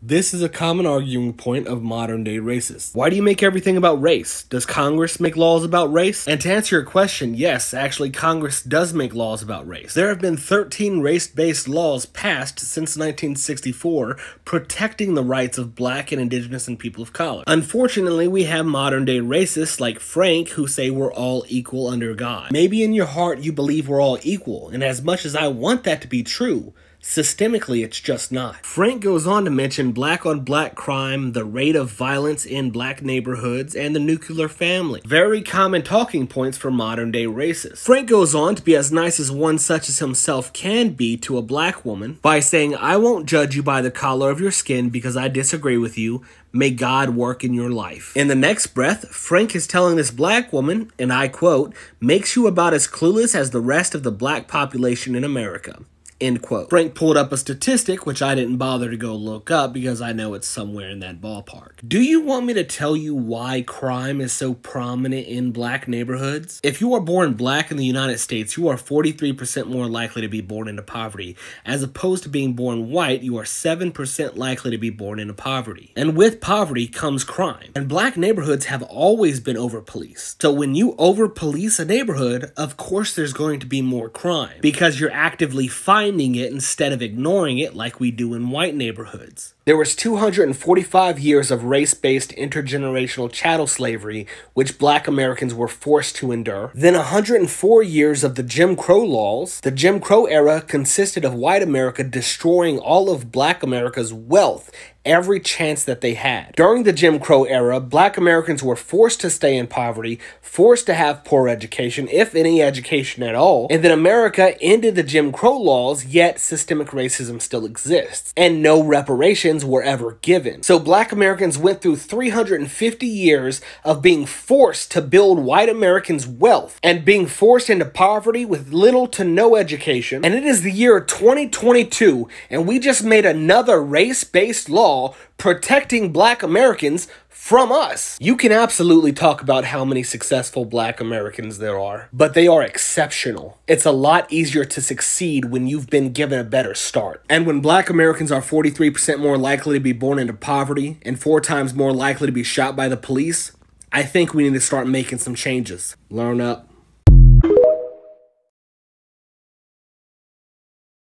This is a common arguing point of modern day racists. Why do you make everything about race? Does Congress make laws about race? And to answer your question, yes, actually Congress does make laws about race. There have been 13 race-based laws passed since 1964 protecting the rights of black and indigenous and people of color. Unfortunately, we have modern day racists like Frank who say we're all equal under God. Maybe in your heart you believe we're all equal, and as much as I want that to be true, systemically, it's just not. Frank goes on to mention black-on-black crime, the rate of violence in black neighborhoods, and the nuclear family. Very common talking points for modern-day racists. Frank goes on to be as nice as one such as himself can be to a black woman by saying, "I won't judge you by the color of your skin because I disagree with you. May God work in your life." In the next breath, Frank is telling this black woman, and I quote, "makes you about as clueless as the rest of the black population in America." End quote. Frank pulled up a statistic, which I didn't bother to go look up because I know it's somewhere in that ballpark. Do you want me to tell you why crime is so prominent in black neighborhoods? If you are born black in the United States, you are 43% more likely to be born into poverty. As opposed to being born white, you are 7% likely to be born into poverty. And with poverty comes crime. And black neighborhoods have always been over-policed. So when you over-police a neighborhood, of course there's going to be more crime because you're actively fighting it instead of ignoring it like we do in white neighborhoods. There was 245 years of race-based intergenerational chattel slavery, which black Americans were forced to endure. Then 104 years of the Jim Crow laws. The Jim Crow era consisted of white America destroying all of black America's wealth every chance that they had. During the Jim Crow era, black Americans were forced to stay in poverty, forced to have poor education, if any education at all, and then America ended the Jim Crow laws, yet systemic racism still exists, and no reparations were ever given. So black Americans went through 350 years of being forced to build white Americans' wealth and being forced into poverty with little to no education, and it is the year 2022, and we just made another race-based law protecting black Americans from us. You can absolutely talk about how many successful black Americans there are, but they are exceptional. It's a lot easier to succeed when you've been given a better start. And when black Americans are 43% more likely to be born into poverty and 4 times more likely to be shot by the police, I think we need to start making some changes. Learn up.